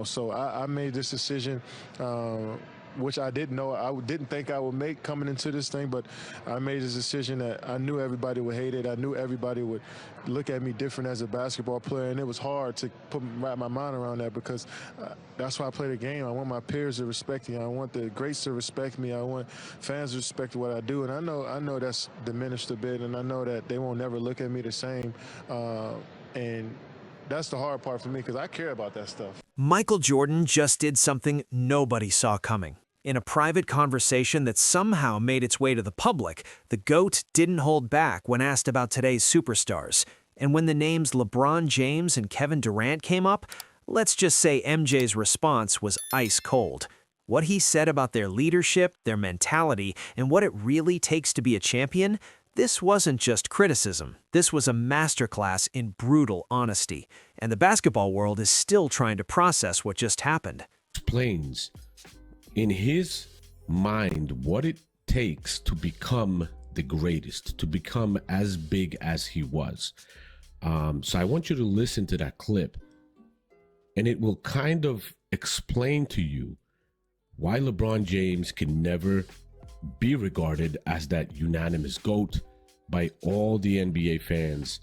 So I made this decision. Which I didn't know, I didn't think I would make coming into this thing, but I made this decision that I knew everybody would hate it. I knew everybody would look at me different as a basketball player, and it was hard to wrap my mind around that because that's why I play the game. I want my peers to respect me. I want the greats to respect me. I want fans to respect what I do, and I know that's diminished a bit, and I know that they won't never look at me the same, and that's the hard part for me because I care about that stuff. Michael Jordan just did something nobody saw coming. In a private conversation that somehow made its way to the public, the GOAT didn't hold back when asked about today's superstars. And when the names LeBron James and Kevin Durant came up, let's just say MJ's response was ice cold. What he said about their leadership, their mentality, and what it really takes to be a champion, this wasn't just criticism. This was a masterclass in brutal honesty. And the basketball world is still trying to process what just happened. Explains in his mind what it takes to become the greatest, to become as big as he was. So I want you to listen to that clip, and it will kind of explain to you why LeBron James can never be regarded as that unanimous GOAT by all the NBA fans,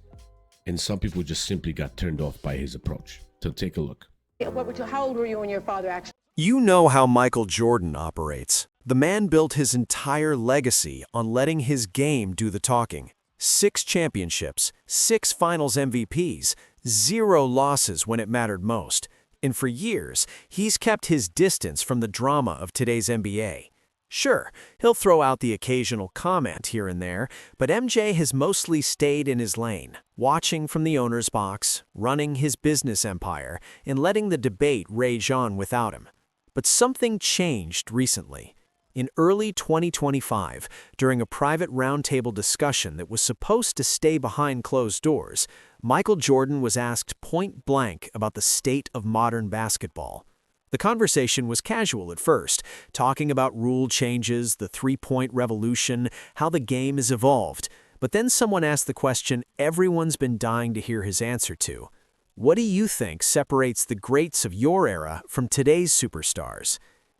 and some people just simply got turned off by his approach. So take a look. How old were you when your father actually? You know how Michael Jordan operates. The man built his entire legacy on letting his game do the talking. 6 championships, 6 finals MVPs, 0 losses when it mattered most. And for years, he's kept his distance from the drama of today's NBA. Sure, he'll throw out the occasional comment here and there, but MJ has mostly stayed in his lane, watching from the owner's box, running his business empire, and letting the debate rage on without him. But something changed recently. In early 2025, during a private roundtable discussion that was supposed to stay behind closed doors, Michael Jordan was asked point blank about the state of modern basketball. The conversation was casual at first, talking about rule changes, the three-point revolution, how the game has evolved. But then someone asked the question everyone's been dying to hear his answer to. What do you think separates the greats of your era from today's superstars?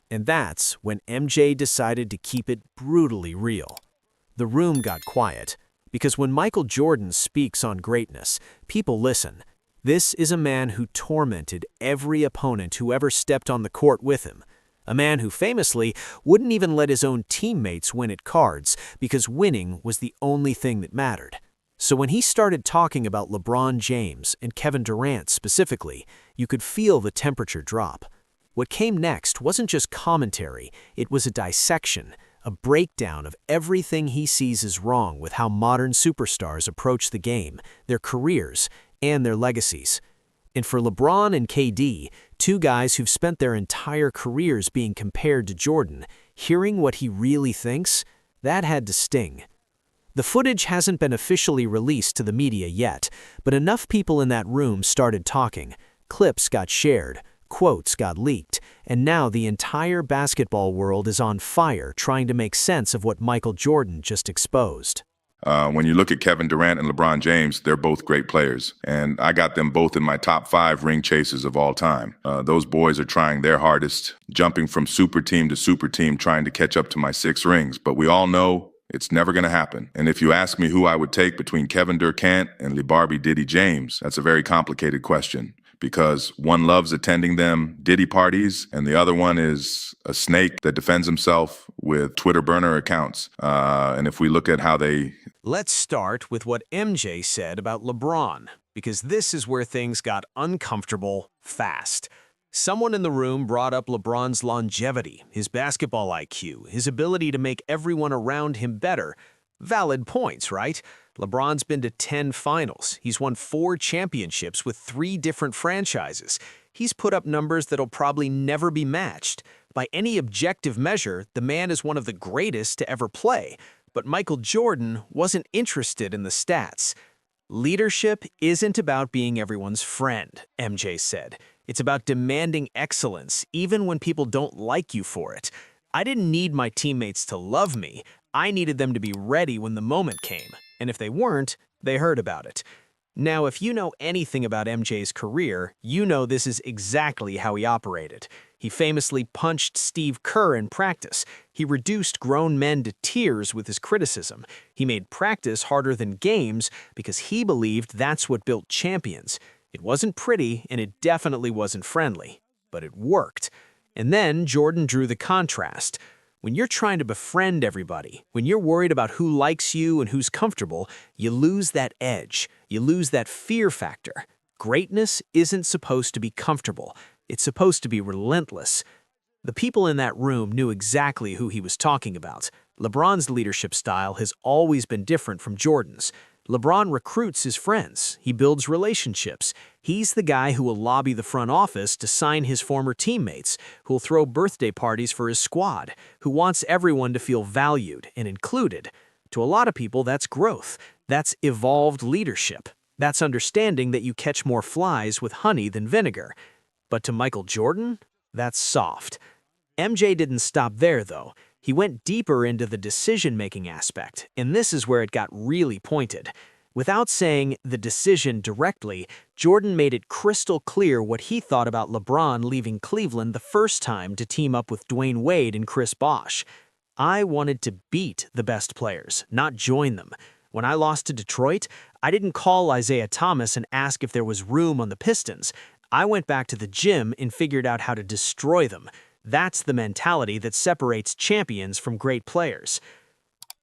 And that's when MJ decided to keep it brutally real. The room got quiet, because when Michael Jordan speaks on greatness, people listen. This is a man who tormented every opponent who ever stepped on the court with him. A man who famously wouldn't even let his own teammates win at cards because winning was the only thing that mattered. So when he started talking about LeBron James and Kevin Durant specifically, you could feel the temperature drop. What came next wasn't just commentary, it was a dissection, a breakdown of everything he sees as wrong with how modern superstars approach the game, their careers, and their legacies. And for LeBron and KD, 2 guys who've spent their entire careers being compared to Jordan, hearing what he really thinks, that had to sting. The footage hasn't been officially released to the media yet, but enough people in that room started talking. Clips got shared, quotes got leaked, and now the entire basketball world is on fire trying to make sense of what Michael Jordan just exposed. When you look at Kevin Durant and LeBron James, they're both great players. And I got them both in my top 5 ring chasers of all time. Those boys are trying their hardest, jumping from super team to super team, trying to catch up to my 6 rings. But we all know it's never going to happen. And if you ask me who I would take between Kevin Durant and LeBarbie Diddy James, that's a very complicated question. Because one loves attending them Diddy parties, and the other one is a snake that defends himself with Twitter burner accounts. And if we look at how they... Let's start with what MJ said about LeBron, because this is where things got uncomfortable fast. Someone in the room brought up LeBron's longevity, his basketball IQ, his ability to make everyone around him better. Valid points, right? LeBron's been to 10 finals. He's won 4 championships with 3 different franchises. He's put up numbers that'll probably never be matched. By any objective measure, the man is one of the greatest to ever play. But Michael Jordan wasn't interested in the stats. Leadership isn't about being everyone's friend, MJ said. It's about demanding excellence, even when people don't like you for it. I didn't need my teammates to love me. I needed them to be ready when the moment came. And if they weren't, they heard about it. Now, if you know anything about MJ's career, you know this is exactly how he operated. He famously punched Steve Kerr in practice. He reduced grown men to tears with his criticism. He made practice harder than games because he believed that's what built champions. It wasn't pretty, and it definitely wasn't friendly. But it worked. And then Jordan drew the contrast. When you're trying to befriend everybody, when you're worried about who likes you and who's comfortable, you lose that edge. You lose that fear factor. Greatness isn't supposed to be comfortable. It's supposed to be relentless. The people in that room knew exactly who he was talking about. LeBron's leadership style has always been different from Jordan's. LeBron recruits his friends. He builds relationships. He's the guy who will lobby the front office to sign his former teammates, who will throw birthday parties for his squad, who wants everyone to feel valued and included. To a lot of people, that's growth. That's evolved leadership. That's understanding that you catch more flies with honey than vinegar. But to Michael Jordan, that's soft. MJ didn't stop there, though. He went deeper into the decision-making aspect, and this is where it got really pointed. Without saying the decision directly, Jordan made it crystal clear what he thought about LeBron leaving Cleveland the first time to team up with Dwayne Wade and Chris Bosh. I wanted to beat the best players, not join them. When I lost to Detroit, I didn't call Isaiah Thomas and ask if there was room on the Pistons. I went back to the gym and figured out how to destroy them. That's the mentality that separates champions from great players.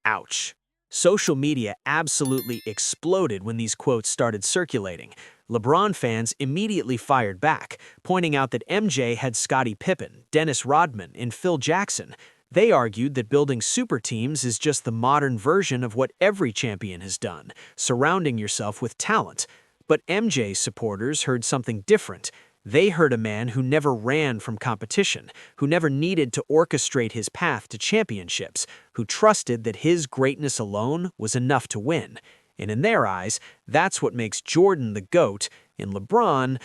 Ouch. Social media absolutely exploded when these quotes started circulating. LeBron fans immediately fired back, pointing out that MJ had Scottie Pippen, Dennis Rodman, and Phil Jackson. They argued that building super teams is just the modern version of what every champion has done, surrounding yourself with talent. But MJ's supporters heard something different. They heard a man who never ran from competition, who never needed to orchestrate his path to championships, who trusted that his greatness alone was enough to win. And in their eyes, that's what makes Jordan the GOAT, and LeBron,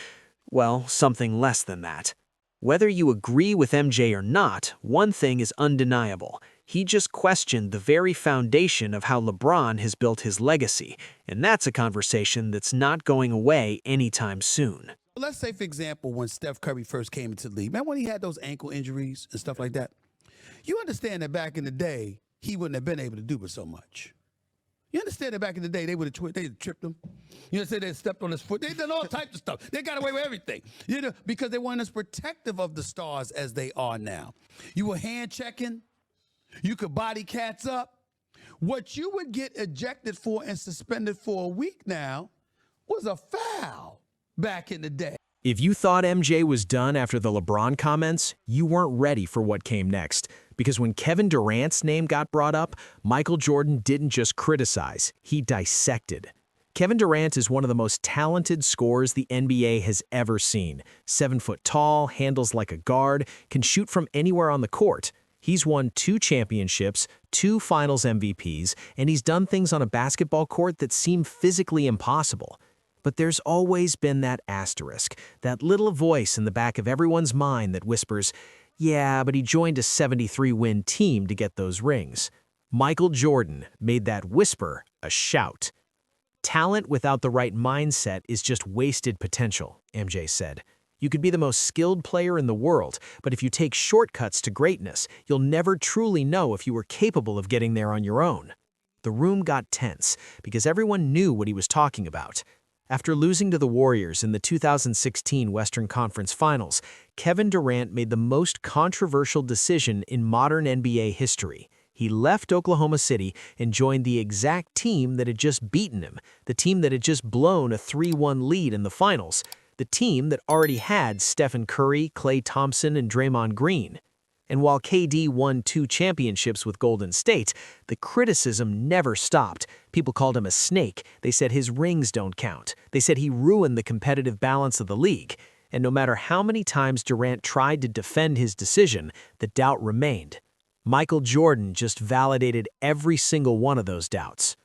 well, something less than that. Whether you agree with MJ or not, one thing is undeniable. He just questioned the very foundation of how LeBron has built his legacy, and that's a conversation that's not going away anytime soon. Let's say, for example, when Steph Curry first came into the league, man, when he had those ankle injuries and stuff like that, you understand that back in the day, he wouldn't have been able to do it so much. You understand that back in the day, they'd have tripped him. You understand they stepped on his foot. They done all types of stuff. They got away with everything, because they weren't as protective of the stars as they are now. You were hand checking. You could body cats up. What you would get ejected for and suspended for a week now was a foul back in the day. If you thought MJ was done after the LeBron comments, you weren't ready for what came next. Because when Kevin Durant's name got brought up, Michael Jordan didn't just criticize, he dissected. Kevin Durant is one of the most talented scorers the NBA has ever seen. 7 foot tall, handles like a guard, can shoot from anywhere on the court. He's won 2 championships, 2 finals MVPs, and he's done things on a basketball court that seem physically impossible. But there's always been that asterisk, that little voice in the back of everyone's mind that whispers, yeah, but he joined a 73-win team to get those rings. Michael Jordan made that whisper a shout. Talent without the right mindset is just wasted potential, MJ said. You could be the most skilled player in the world, but if you take shortcuts to greatness, you'll never truly know if you were capable of getting there on your own. The room got tense because everyone knew what he was talking about. After losing to the Warriors in the 2016 Western Conference Finals, Kevin Durant made the most controversial decision in modern NBA history. He left Oklahoma City and joined the exact team that had just beaten him, the team that had just blown a 3-1 lead in the finals, the team that already had Stephen Curry, Klay Thompson, and Draymond Green. And while KD won 2 championships with Golden State, the criticism never stopped. People called him a snake. They said his rings don't count. They said he ruined the competitive balance of the league. And no matter how many times Durant tried to defend his decision, the doubt remained. Michael Jordan just validated every single one of those doubts.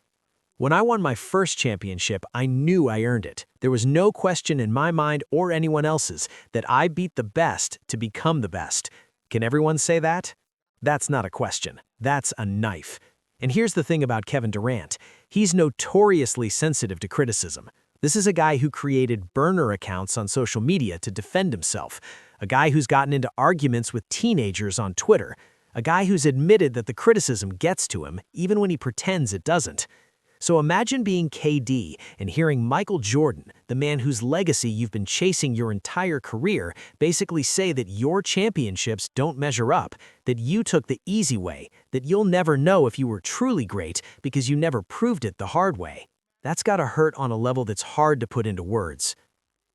When I won my first championship, I knew I earned it. There was no question in my mind or anyone else's that I beat the best to become the best. Can everyone say that? That's not a question. That's a knife. And here's the thing about Kevin Durant. He's notoriously sensitive to criticism. The This is a guy who created burner accounts on social media to defend himself, a guy who's gotten into arguments with teenagers on Twitter, a guy who's admitted that the criticism gets to him even when he pretends it doesn't. So imagine being KD and hearing Michael Jordan, the man whose legacy you've been chasing your entire career, basically say that your championships don't measure up, that you took the easy way, that you'll never know if you were truly great because you never proved it the hard way. That's gotta hurt on a level that's hard to put into words.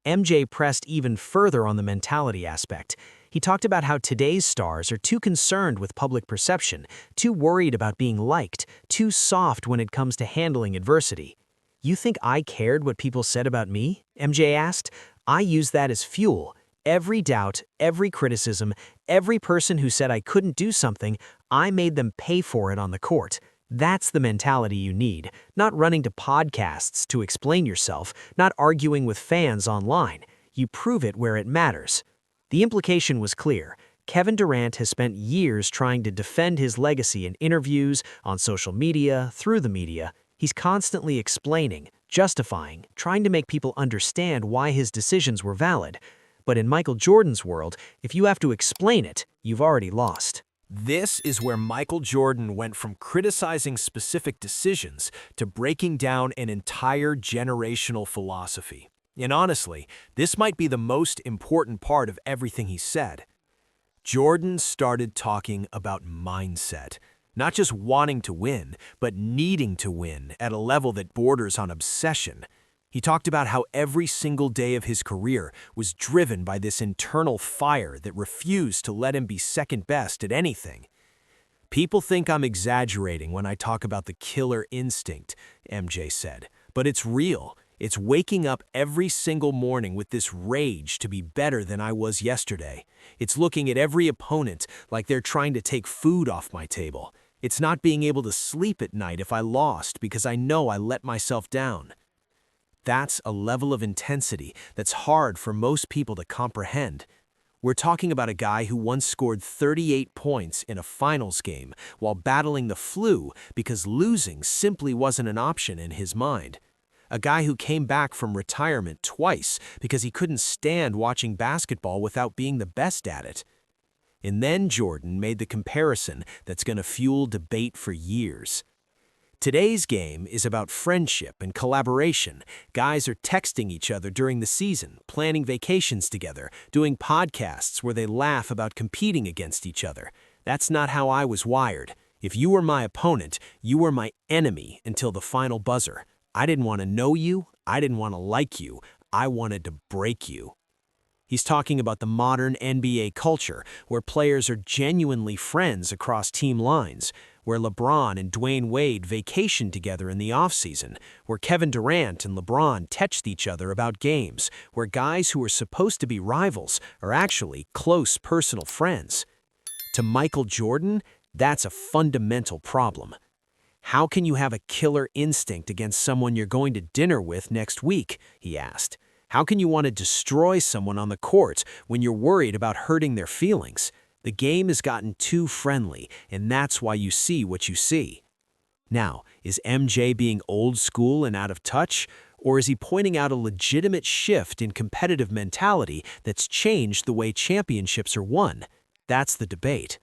MJ pressed even further on the mentality aspect. He talked about how today's stars are too concerned with public perception, too worried about being liked, too soft when it comes to handling adversity. "You think I cared what people said about me?" MJ asked. "I used that as fuel. Every doubt, every criticism, every person who said I couldn't do something, I made them pay for it on the court." That's the mentality you need, not running to podcasts to explain yourself, not arguing with fans online. You prove it where it matters. The implication was clear. Kevin Durant has spent years trying to defend his legacy in interviews, on social media, through the media. He's constantly explaining, justifying, trying to make people understand why his decisions were valid. But in Michael Jordan's world, if you have to explain it, you've already lost. This is where Michael Jordan went from criticizing specific decisions to breaking down an entire generational philosophy. And honestly, this might be the most important part of everything he said. Jordan started talking about mindset, not just wanting to win, but needing to win at a level that borders on obsession. He talked about how every single day of his career was driven by this internal fire that refused to let him be second best at anything. "People think I'm exaggerating when I talk about the killer instinct," MJ said, "but it's real. It's waking up every single morning with this rage to be better than I was yesterday. It's looking at every opponent like they're trying to take food off my table. It's not being able to sleep at night if I lost because I know I let myself down." That's a level of intensity that's hard for most people to comprehend. We're talking about a guy who once scored 38 points in a finals game while battling the flu because losing simply wasn't an option in his mind. A guy who came back from retirement twice because he couldn't stand watching basketball without being the best at it. And then Jordan made the comparison that's going to fuel debate for years. Today's game is about friendship and collaboration. Guys are texting each other during the season, planning vacations together, doing podcasts where they laugh about competing against each other. That's not how I was wired. If you were my opponent, you were my enemy until the final buzzer. I didn't want to know you, I didn't want to like you, I wanted to break you. He's talking about the modern NBA culture, where players are genuinely friends across team lines, where LeBron and Dwayne Wade vacation together in the offseason, where Kevin Durant and LeBron text each other about games, where guys who are supposed to be rivals are actually close personal friends. To Michael Jordan, that's a fundamental problem. "How can you have a killer instinct against someone you're going to dinner with next week?" he asked. "How can you want to destroy someone on the court when you're worried about hurting their feelings? The game has gotten too friendly, and that's why you see what you see." Now, is MJ being old school and out of touch, or is he pointing out a legitimate shift in competitive mentality that's changed the way championships are won? That's the debate.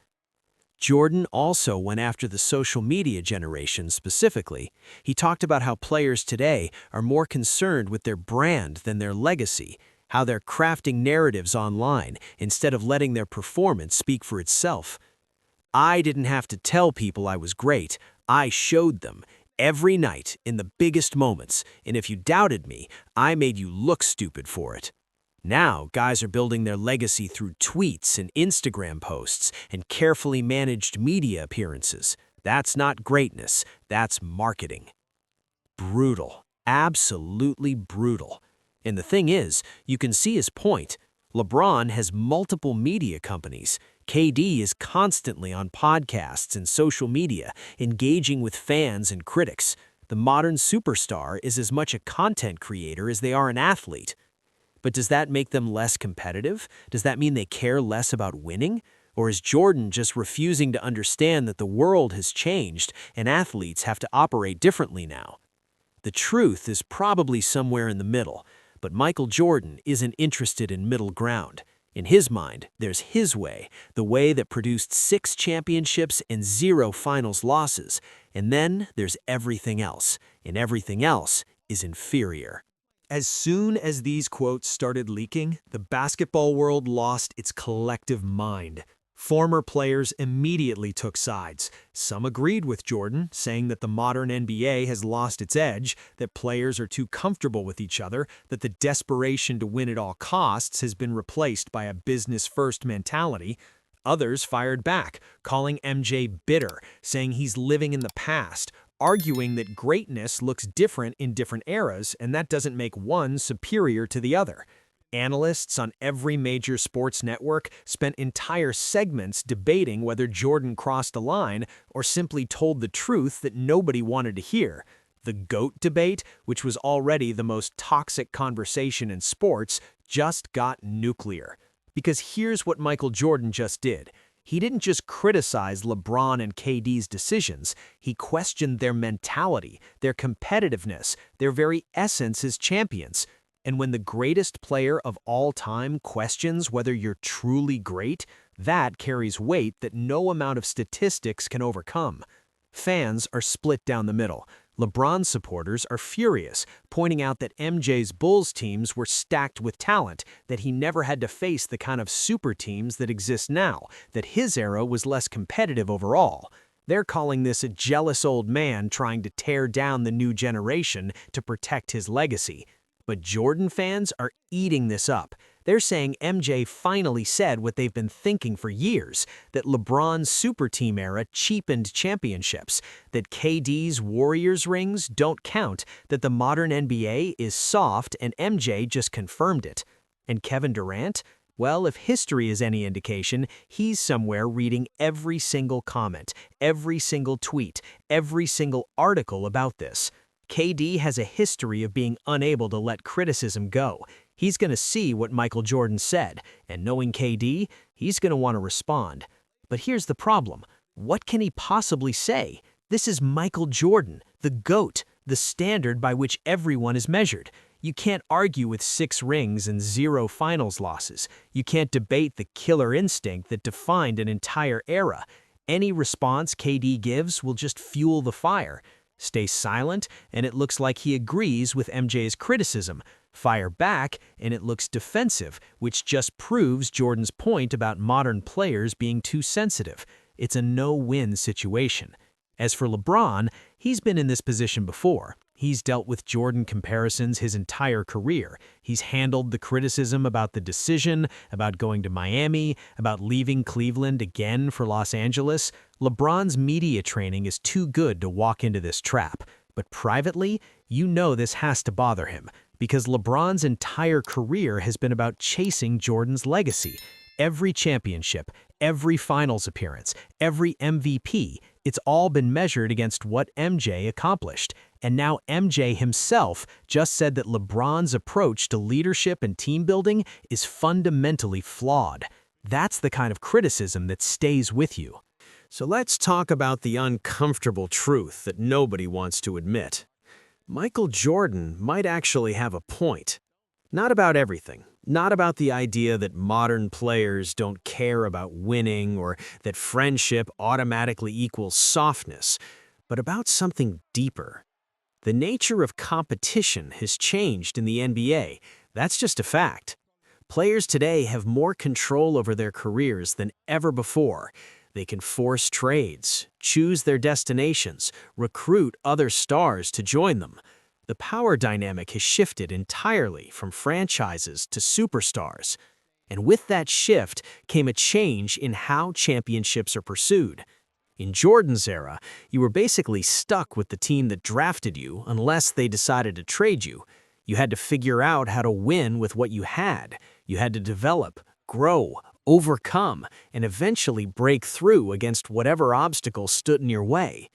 Jordan also went after the social media generation specifically. He talked about how players today are more concerned with their brand than their legacy, how they're crafting narratives online instead of letting their performance speak for itself. "I didn't have to tell people I was great. I showed them every night in the biggest moments, and if you doubted me, I made you look stupid for it." Now, guys are building their legacy through tweets and Instagram posts and carefully managed media appearances. That's not greatness, that's marketing. Brutal. Absolutely brutal. And the thing is, you can see his point. LeBron has multiple media companies. KD is constantly on podcasts and social media, engaging with fans and critics. The modern superstar is as much a content creator as they are an athlete. But does that make them less competitive? Does that mean they care less about winning? Or is Jordan just refusing to understand that the world has changed and athletes have to operate differently now? The truth is probably somewhere in the middle, but Michael Jordan isn't interested in middle ground. In his mind, there's his way, the way that produced 6 championships and 0 finals losses. And then there's everything else, and everything else is inferior. As soon as these quotes started leaking, the basketball world lost its collective mind. Former players immediately took sides. Some agreed with Jordan, saying that the modern NBA has lost its edge, that players are too comfortable with each other, that the desperation to win at all costs has been replaced by a business-first mentality. Others fired back, calling MJ bitter, saying he's living in the past, arguing that greatness looks different in different eras, and that doesn't make one superior to the other. Analysts on every major sports network spent entire segments debating whether Jordan crossed a line or simply told the truth that nobody wanted to hear. The GOAT debate, which was already the most toxic conversation in sports, just got nuclear. Because here's what Michael Jordan just did. He didn't just criticize LeBron and KD's decisions, he questioned their mentality, their competitiveness, their very essence as champions. And when the greatest player of all time questions whether you're truly great, that carries weight that no amount of statistics can overcome. Fans are split down the middle. LeBron supporters are furious, pointing out that MJ's Bulls teams were stacked with talent, that he never had to face the kind of super teams that exist now, that his era was less competitive overall. They're calling this a jealous old man trying to tear down the new generation to protect his legacy. But Jordan fans are eating this up. They're saying MJ finally said what they've been thinking for years, that LeBron's super team era cheapened championships, that KD's Warriors rings don't count, that the modern NBA is soft and MJ just confirmed it. And Kevin Durant? Well, if history is any indication, he's somewhere reading every single comment, every single tweet, every single article about this. KD has a history of being unable to let criticism go. He's going to see what Michael Jordan said, and knowing KD, he's going to want to respond. But here's the problem. What can he possibly say? This is Michael Jordan, the GOAT, the standard by which everyone is measured. You can't argue with 6 rings and 0 finals losses. You can't debate the killer instinct that defined an entire era. Any response KD gives will just fuel the fire. Stay silent, and it looks like he agrees with MJ's criticism. Fire back, and it looks defensive, which just proves Jordan's point about modern players being too sensitive. It's a no-win situation. As for LeBron, he's been in this position before. He's dealt with Jordan comparisons his entire career. He's handled the criticism about the decision, about going to Miami, about leaving Cleveland again for Los Angeles. LeBron's media training is too good to walk into this trap. But privately, you know this has to bother him, because LeBron's entire career has been about chasing Jordan's legacy. Every championship, every finals appearance, every MVP, it's all been measured against what MJ accomplished. And now MJ himself just said that LeBron's approach to leadership and team building is fundamentally flawed. That's the kind of criticism that stays with you. So let's talk about the uncomfortable truth that nobody wants to admit. Michael Jordan might actually have a point. Not about everything. Not about the idea that modern players don't care about winning or that friendship automatically equals softness, but about something deeper. The nature of competition has changed in the NBA. That's just a fact. Players today have more control over their careers than ever before. They can force trades, choose their destinations, recruit other stars to join them. The power dynamic has shifted entirely from franchises to superstars. And with that shift came a change in how championships are pursued. In Jordan's era, you were basically stuck with the team that drafted you unless they decided to trade you. You had to figure out how to win with what you had. You had to develop, grow, overcome, and eventually break through against whatever obstacle stood in your way.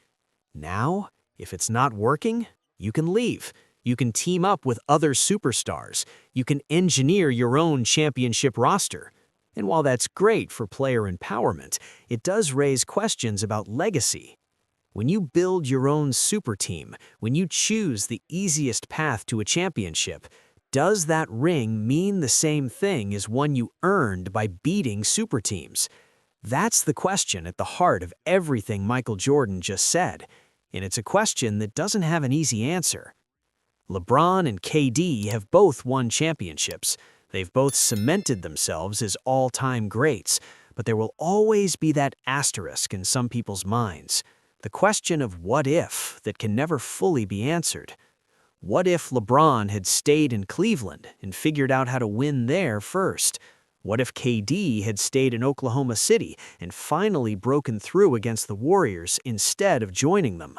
Now, if it's not working, you can leave. You can team up with other superstars. You can engineer your own championship roster. And while that's great for player empowerment, it does raise questions about legacy. When you build your own super team, when you choose the easiest path to a championship, does that ring mean the same thing as one you earned by beating super teams? That's the question at the heart of everything Michael Jordan just said, and it's a question that doesn't have an easy answer. LeBron and KD have both won championships. They've both cemented themselves as all-time greats, but there will always be that asterisk in some people's minds, the question of what if that can never fully be answered. What if LeBron had stayed in Cleveland and figured out how to win there first? What if KD had stayed in Oklahoma City and finally broken through against the Warriors instead of joining them?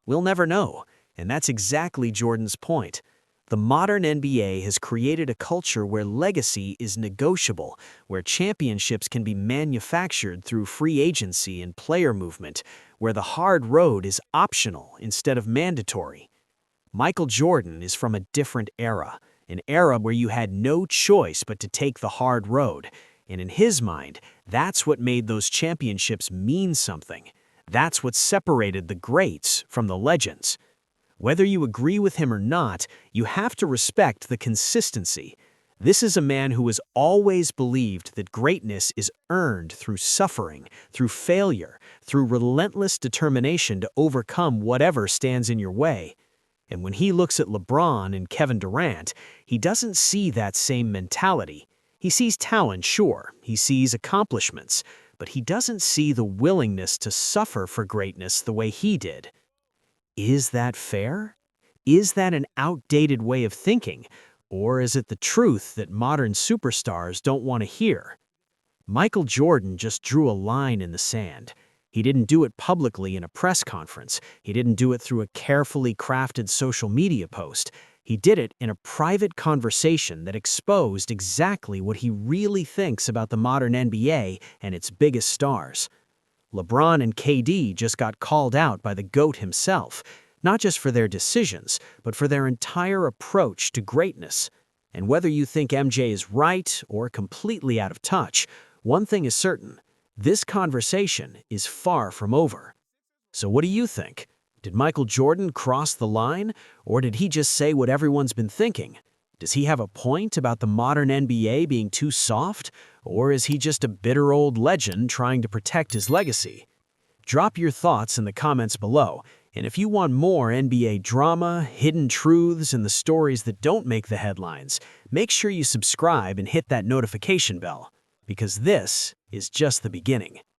We'll never know, and that's exactly Jordan's point. The modern NBA has created a culture where legacy is negotiable, where championships can be manufactured through free agency and player movement, where the hard road is optional instead of mandatory. Michael Jordan is from a different era, an era where you had no choice but to take the hard road, and in his mind, that's what made those championships mean something. That's what separated the greats from the legends. Whether you agree with him or not, you have to respect the consistency. This is a man who has always believed that greatness is earned through suffering, through failure, through relentless determination to overcome whatever stands in your way. And when he looks at LeBron and Kevin Durant, he doesn't see that same mentality. He sees talent, sure, he sees accomplishments, but he doesn't see the willingness to suffer for greatness the way he did. Is that fair? Is that an outdated way of thinking? Or is it the truth that modern superstars don't want to hear? Michael Jordan just drew a line in the sand. He didn't do it publicly in a press conference. He didn't do it through a carefully crafted social media post. He did it in a private conversation that exposed exactly what he really thinks about the modern NBA and its biggest stars. LeBron and KD just got called out by the GOAT himself, not just for their decisions, but for their entire approach to greatness. And whether you think MJ is right or completely out of touch, one thing is certain: this conversation is far from over. So what do you think? Did Michael Jordan cross the line, or did he just say what everyone's been thinking? Does he have a point about the modern NBA being too soft, or is he just a bitter old legend trying to protect his legacy? Drop your thoughts in the comments below, and if you want more NBA drama, hidden truths, and the stories that don't make the headlines, make sure you subscribe and hit that notification bell, because this is just the beginning.